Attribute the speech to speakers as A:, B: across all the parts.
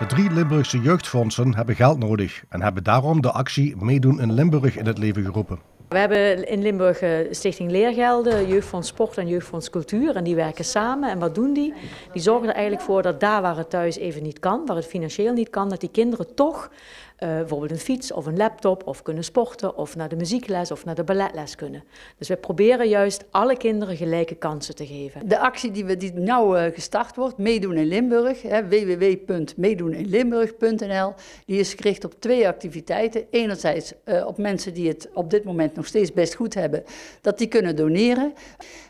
A: De 3 Limburgse jeugdfondsen hebben geld nodig en hebben daarom de actie Meedoen in Limburg in het leven geroepen.
B: We hebben in Limburg Stichting Leergelden, Jeugdfonds Sport en Jeugdfonds Cultuur en die werken samen. En wat doen die? Die zorgen er eigenlijk voor dat daar waar het thuis even niet kan, waar het financieel niet kan, dat die kinderen toch bijvoorbeeld een fiets of een laptop of kunnen sporten of naar de muziekles of naar de balletles kunnen. Dus we proberen juist alle kinderen gelijke kansen te geven.
C: De actie die nou gestart wordt, Meedoen in Limburg, www.meedoeninlimburg.nl, die is gericht op 2 activiteiten. Enerzijds op mensen die het op dit moment nog steeds best goed hebben, dat die kunnen doneren.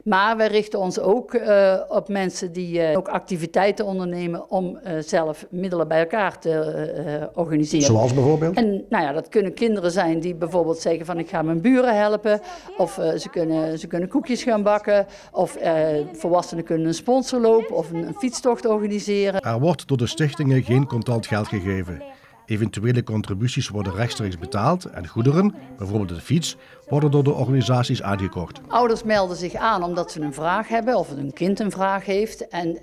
C: Maar wij richten ons ook op mensen die ook activiteiten ondernemen om zelf middelen bij elkaar te organiseren.
A: Zoals bijvoorbeeld?
C: En nou ja, dat kunnen kinderen zijn die bijvoorbeeld zeggen van ik ga mijn buren helpen. Of ze kunnen koekjes gaan bakken. Of volwassenen kunnen een sponsorloop of een fietstocht organiseren.
A: Er wordt door de stichtingen geen contant geld gegeven. Eventuele contributies worden rechtstreeks betaald en goederen, bijvoorbeeld de fiets, worden door de organisaties aangekocht.
C: Ouders melden zich aan omdat ze een vraag hebben of hun kind een vraag heeft. En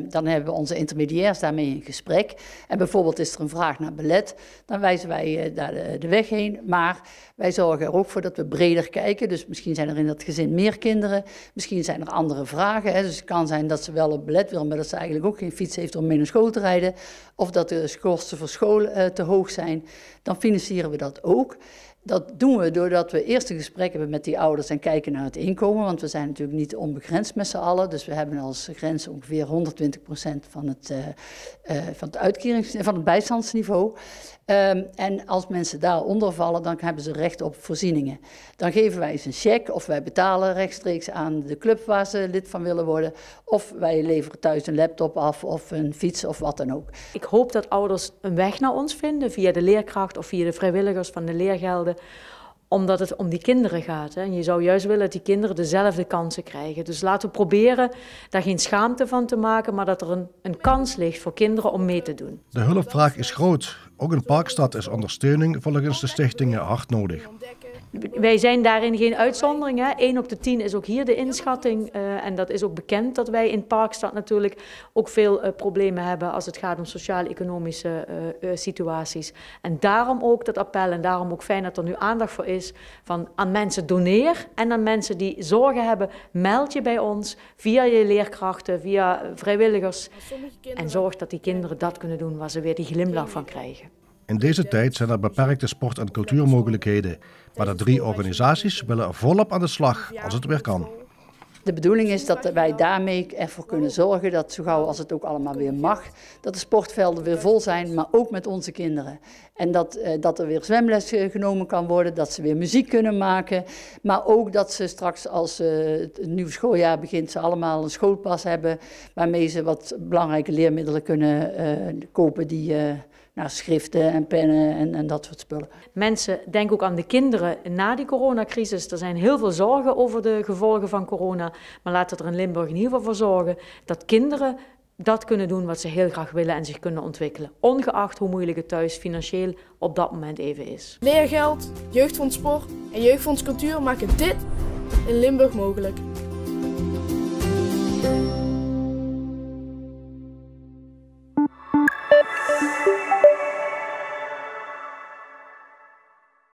C: dan hebben we onze intermediairs daarmee in gesprek. En bijvoorbeeld is er een vraag naar ballet, dan wijzen wij daar de weg heen. Maar wij zorgen er ook voor dat we breder kijken. Dus misschien zijn er in dat gezin meer kinderen, misschien zijn er andere vragen. Hè. Dus het kan zijn dat ze wel op ballet wil, maar dat ze eigenlijk ook geen fiets heeft om mee naar school te rijden. Of dat de kosten voor school te hoog zijn. Dan financieren we dat ook. Dat doen we doordat we eerst een gesprek hebben met die ouders en kijken naar het inkomen. Want we zijn natuurlijk niet onbegrensd met z'n allen. Dus we hebben als grens ongeveer 120% van het bijstandsniveau. En als mensen daaronder vallen, dan hebben ze recht op voorzieningen. Dan geven wij ze een cheque of wij betalen rechtstreeks aan de club waar ze lid van willen worden. Of wij leveren thuis een laptop af of een fiets of wat dan ook.
B: Ik hoop dat ouders een weg naar ons vinden via de leerkracht of via de vrijwilligers van de leergelden. Omdat het om die kinderen gaat. Hè. En je zou juist willen dat die kinderen dezelfde kansen krijgen. Dus laten we proberen daar geen schaamte van te maken, maar dat er een kans ligt voor kinderen om mee te doen.
A: De hulpvraag is groot. Ook in Parkstad is ondersteuning volgens de stichtingen hard nodig.
B: Wij zijn daarin geen uitzondering. Hè. 1 op de 10 is ook hier de inschatting. En dat is ook bekend dat wij in Parkstad natuurlijk ook veel problemen hebben als het gaat om sociaal-economische situaties. En daarom ook dat appel en daarom ook fijn dat er nu aandacht voor is van aan mensen doneer en aan mensen die zorgen hebben, meld je bij ons via je leerkrachten, via vrijwilligers. En zorg dat die kinderen dat kunnen doen waar ze weer die glimlach van krijgen.
A: In deze tijd zijn er beperkte sport- en cultuurmogelijkheden, maar de 3 organisaties willen volop aan de slag als het weer kan.
C: De bedoeling is dat wij daarmee ervoor kunnen zorgen dat zo gauw als het ook allemaal weer mag, dat de sportvelden weer vol zijn, maar ook met onze kinderen. En dat er weer zwemles genomen kan worden, dat ze weer muziek kunnen maken, maar ook dat ze straks als het nieuwe schooljaar begint, ze allemaal een schoolpas hebben waarmee ze wat belangrijke leermiddelen kunnen kopen die schriften en pennen en dat soort spullen.
B: Mensen denken ook aan de kinderen na die coronacrisis. Er zijn heel veel zorgen over de gevolgen van corona. Maar laten we er in Limburg in ieder geval voor zorgen dat kinderen dat kunnen doen wat ze heel graag willen en zich kunnen ontwikkelen. Ongeacht hoe moeilijk het thuis financieel op dat moment even is.
D: Leergeld, Jeugdfonds Sport en Jeugdfonds Cultuur maken dit in Limburg mogelijk.